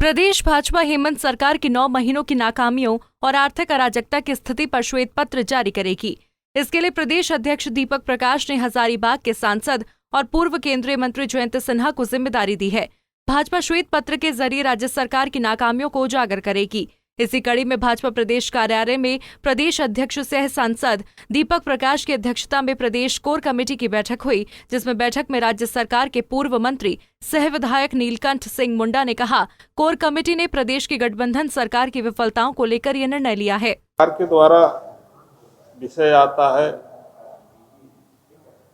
प्रदेश भाजपा हेमंत सरकार की 9 महीनों की नाकामियों और आर्थिक अराजकता की स्थिति पर श्वेत पत्र जारी करेगी। इसके लिए प्रदेश अध्यक्ष दीपक प्रकाश ने हजारीबाग के सांसद और पूर्व केंद्रीय मंत्री जयंत सिन्हा को जिम्मेदारी दी है। भाजपा श्वेत पत्र के जरिए राज्य सरकार की नाकामियों को उजागर करेगी। इसी कड़ी में भाजपा प्रदेश कार्यालय में प्रदेश अध्यक्ष सह सांसद दीपक प्रकाश की अध्यक्षता में प्रदेश कोर कमेटी की बैठक हुई, जिसमें बैठक में राज्य सरकार के पूर्व मंत्री सह विधायक नीलकंठ सिंह मुंडा ने कहा, कोर कमेटी ने प्रदेश की गठबंधन सरकार की विफलताओं को लेकर यह निर्णय लिया है। सरकार के द्वारा विषय आता है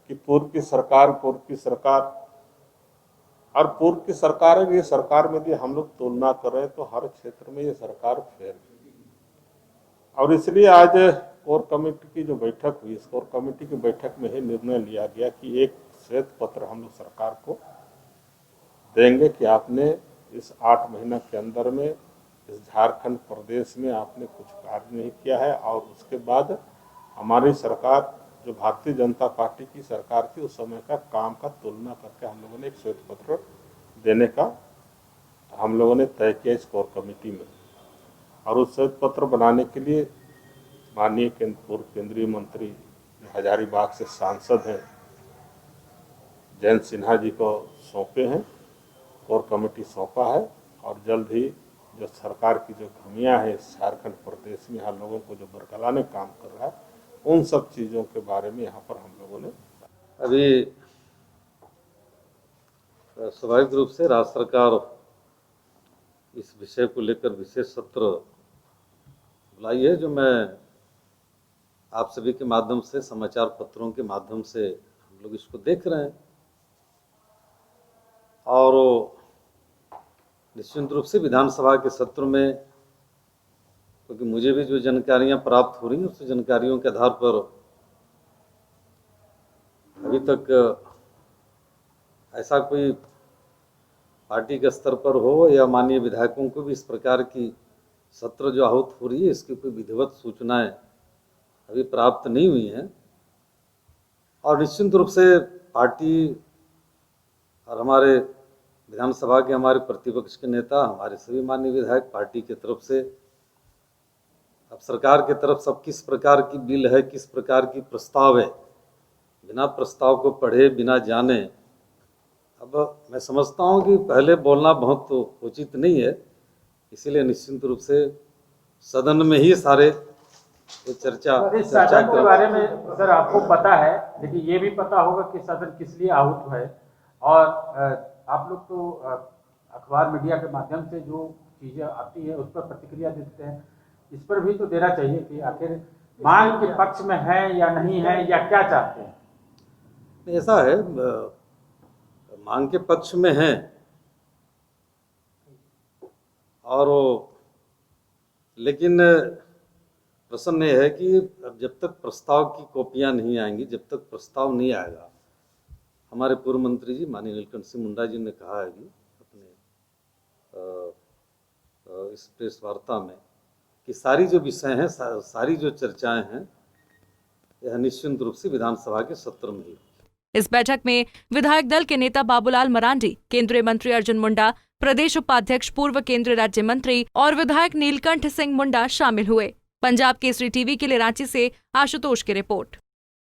कि पूर्व की सरकार और पूर्व की सरकार है। ये सरकार में भी हम लोग तुलना कर रहे हैं तो हर क्षेत्र में ये सरकार फेल है। और इसलिए आज कोर कमेटी की जो बैठक हुई, इस कोर कमेटी की बैठक में ही निर्णय लिया गया कि एक श्वेत पत्र हम लोग सरकार को देंगे कि आपने इस 8 महीना के अंदर में इस झारखंड प्रदेश में आपने कुछ कार्य नहीं किया है। और उसके बाद हमारी सरकार जो भारतीय जनता पार्टी की सरकार थी उस समय का काम का तुलना करके हम लोगों ने एक श्वेत पत्र देने का हम लोगों ने तय किया इस कोर कमेटी में। और उस श्वेत पत्र बनाने के लिए माननीय पूर्व केंद्रीय मंत्री हजारीबाग से सांसद हैं जयंत सिन्हा जी को सौंपे हैं, कोर कमेटी सौंपा है। और जल्द ही जो सरकार की जो खामियां हैं झारखंड प्रदेश में यहाँ लोगों को जो बरगलाने काम कर रहा है, उन सब चीज़ों के बारे में यहाँ पर हम लोगों ने अभी स्वाभाविक रूप से राज्य सरकार इस विषय को लेकर विशेष सत्र बुलाई है, जो मैं आप सभी के माध्यम से, समाचार पत्रों के माध्यम से हम लोग इसको देख रहे हैं। और निश्चित रूप से विधानसभा के सत्र में, क्योंकि मुझे भी जो जानकारियां प्राप्त हो रही हैं उस जानकारियों के आधार पर अभी तक ऐसा कोई पार्टी के स्तर पर हो या माननीय विधायकों को भी इस प्रकार की सत्र जो आहूत हो रही है इसकी कोई विधिवत सूचनाएं अभी प्राप्त नहीं हुई हैं। और निश्चित रूप से पार्टी और हमारे विधानसभा के हमारे प्रतिपक्ष के नेता, हमारे सभी माननीय विधायक पार्टी की तरफ से अब सरकार की तरफ सब किस प्रकार की बिल है, किस प्रकार की प्रस्ताव है, बिना प्रस्ताव को पढ़े बिना जाने, अब मैं समझता हूं कि पहले बोलना बहुत उचित नहीं है। इसीलिए निश्चित रूप से सदन में ही सारे चर्चा के बारे में सर आपको पता है, लेकिन ये भी पता होगा कि सदन किस लिए आहूत है। और आप लोग तो अखबार मीडिया के माध्यम से जो चीज़ें आती है उस पर प्रतिक्रिया देते हैं, इस पर भी तो देना चाहिए कि आखिर मांग के पक्ष में है या नहीं है या क्या चाहते हैं। ऐसा है, मांग के पक्ष में है और लेकिन प्रश्न ये है कि अब जब तक प्रस्ताव की कॉपियां नहीं आएंगी, जब तक प्रस्ताव नहीं आएगा, हमारे पूर्व मंत्री जी माननीय नीलकंठ सिंह मुंडा जी ने कहा है कि अपने इस प्रेस वार्ता में कि सारी जो विषय हैं, सारी जो चर्चाएं हैं, यह निश्चित रूप से विधानसभा के सत्र में ही। इस बैठक में विधायक दल के नेता बाबूलाल मरांडी, केंद्रीय मंत्री अर्जुन मुंडा, प्रदेश उपाध्यक्ष पूर्व केंद्रीय राज्य मंत्री और विधायक नीलकंठ सिंह मुंडा शामिल हुए। पंजाब केसरी टीवी के लिए रांची से आशुतोष की रिपोर्ट।